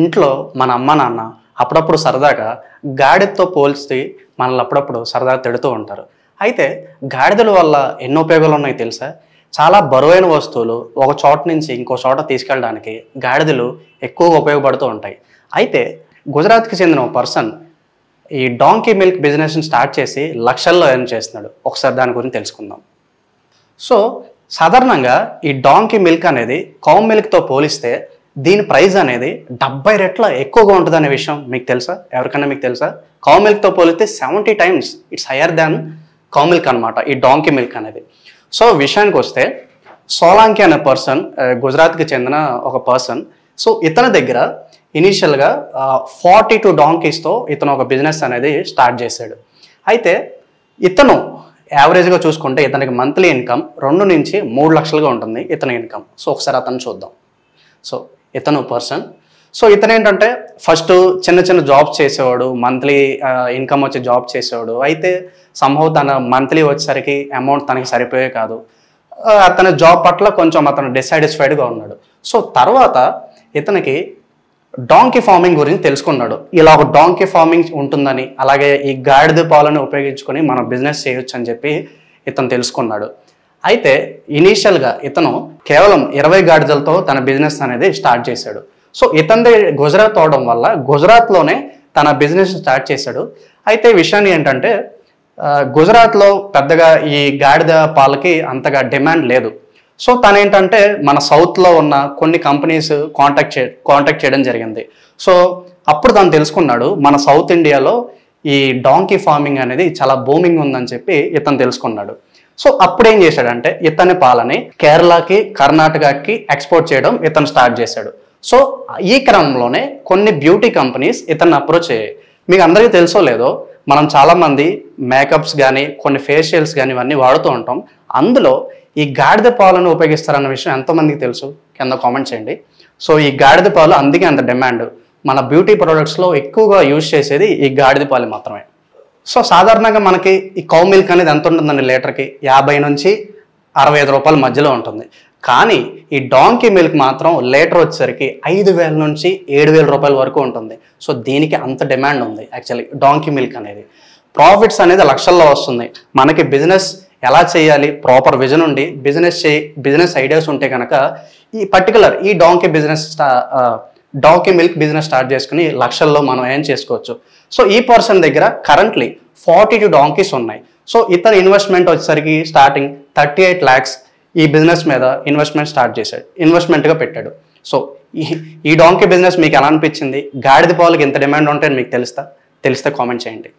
ఇంట్లో మన అమ్మ నాన్న అప్పుడప్పుడు సరదాగా గాడిదతో పోల్చి మనల్ని అప్పుడప్పుడు సరదాగా తిడుతూ ఉంటారు. అయితే గాడిదల వల్ల ఎన్ని ఉపయోగాలు ఉన్నాయో తెలుసా? చాలా బరువైన వస్తువులు ఒక చోట నుంచి ఇంకో చోట తీసుకెళ్ళడానికి గాడిదలు ఎక్కువగా ఉపయోగపడుతూ ఉంటాయి. అయితే గుజరాత్కి చెందిన ఒక పర్సన్ ఈ డాంకీ మిల్క్ బిజినెస్ని స్టార్ట్ చేసి లక్షల్లో ఎర్న్ చేస్తున్నాడు. ఒకసారి దాని గురించి తెలుసుకుందాం. సో సాధారణంగా ఈ డాంకీ మిల్క్ అనేది కౌ మిల్క్తో పోలిస్తే దీని ప్రైస్ అనేది 70 రెట్ల ఎక్కువగా ఉంటుంది అనే విషయం మీకు తెలుసా? ఎవరికైనా మీకు తెలుసా? కౌ మిల్క్తో పోలిస్తే 70 times it's higher than cow milk అనమాట ఈ డాంకీ మిల్క్ అనేది. సో విషయానికి వస్తే సోలాంకి అనే పర్సన్ గుజరాత్కి చెందిన ఒక పర్సన్. సో ఇతని దగ్గర ఇనీషియల్గా 42 డాంకీస్తో ఇతను ఒక బిజినెస్ అనేది స్టార్ట్ చేశాడు. అయితే ఇతను యావరేజ్గా చూసుకుంటే ఇతనికి మంత్లీ ఇన్కమ్ 2 నుంచి 3 లక్షలుగా ఉంటుంది ఇతని ఇన్కమ్. సో ఒకసారి అతను చూద్దాం. సో ఇతను పర్సన్. సో ఇతను ఏంటంటే ఫస్ట్ చిన్న చిన్న జాబ్స్ చేసేవాడు, మంత్లీ ఇన్కమ్ వచ్చే జాబ్ చేసేవాడు. అయితే సంభవ్ తన మంత్లీ వచ్చేసరికి అమౌంట్ తనకి సరిపోయే కాదు. అతని జాబ్ పట్ల కొంచెం అతను డిసాటిస్ఫైడ్గా ఉన్నాడు. సో తర్వాత ఇతనికి డాంకీ ఫార్మింగ్ గురించి తెలుసుకున్నాడు. ఇలా ఒక డాంకీ ఫార్మింగ్ ఉంటుందని, అలాగే ఈ గాడిద పాలను ఉపయోగించుకొని మనం బిజినెస్ చేయొచ్చు అని చెప్పి ఇతను తెలుసుకున్నాడు. అయితే ఇనీషియల్గా ఇతను కేవలం 20 గాడిదలతో తన బిజినెస్ అనేది స్టార్ట్ చేశాడు. సో ఇతనిది గుజరాత్ అవడం వల్ల గుజరాత్లోనే తన బిజినెస్ స్టార్ట్ చేశాడు. అయితే విషయాన్ని ఏంటంటే గుజరాత్లో పెద్దగా ఈ గాడిద పాలకి అంతగా డిమాండ్ లేదు. సో తను ఏంటంటే మన సౌత్లో ఉన్న కొన్ని కంపెనీస్ కాంటాక్ట్ చేయడం జరిగింది. సో అప్పుడు తను తెలుసుకున్నాడు మన సౌత్ ఇండియాలో ఈ డాంకీ ఫార్మింగ్ అనేది చాలా బూమింగ్ ఉందని చెప్పి ఇతను తెలుసుకున్నాడు. సో అప్పుడు ఏం చేశాడంటే ఇతని పాలని కేరళకి, కర్ణాటకకి ఎక్స్పోర్ట్ చేయడం ఇతను స్టార్ట్ చేశాడు. సో ఈ క్రమంలోనే కొన్ని బ్యూటీ కంపెనీస్ ఇతన్ని అప్రోచ్ అయ్యాయి. మీకు అందరికీ తెలుసో లేదో, మనం చాలామంది మేకప్స్ కానీ కొన్ని ఫేషియల్స్ కానీ ఇవన్నీ వాడుతూ ఉంటాం. అందులో ఈ గాడిద పాలను ఉపయోగిస్తారన్న విషయం ఎంతోమందికి తెలుసు? కింద కామెంట్ చేయండి. సో ఈ గాడిద పాలు అందుకే అంత డిమాండ్. మన బ్యూటీ ప్రొడక్ట్స్లో ఎక్కువగా యూజ్ చేసేది ఈ గాడిద పాలు మాత్రమే. సో సాధారణంగా మనకి ఈ కౌ మిల్క్ అనేది ఎంత ఉంటుందండి? లీటర్కి 50 నుంచి 65 రూపాయల మధ్యలో ఉంటుంది. కానీ ఈ డాంకీ మిల్క్ మాత్రం లీటర్ వచ్చేసరికి 5,000 నుంచి 7,000 రూపాయల వరకు ఉంటుంది. సో దీనికి అంత డిమాండ్ ఉంది. యాక్చువల్లీ డాంకీ మిల్క్ అనేది ప్రాఫిట్స్ అనేది లక్షల్లో వస్తుంది. మనకి బిజినెస్ ఎలా చేయాలి, ప్రాపర్ విజన్ ఉండి బిజినెస్ ఐడియాస్ ఉంటే కనుక ఈ పర్టికులర్ ఈ డాంకీ మిల్క్ బిజినెస్ స్టార్ట్ చేసుకుని లక్షల్లో మనం ఏం చేసుకోవచ్చు. సో ఈ పర్సన్ దగ్గర కరెంట్లీ 42 డాంకీస్ ఉన్నాయి. సో ఇతని ఇన్వెస్ట్మెంట్ వచ్చేసరికి స్టార్టింగ్ 38 lakhs ఈ బిజినెస్ మీద ఇన్వెస్ట్మెంట్గా పెట్టాడు. సో ఈ డాంకీ బిజినెస్ మీకు ఎలా అనిపించింది? గాడిద పాలకి ఎంత డిమాండ్ ఉంటే మీకు తెలిస్తే కామెంట్ చేయండి.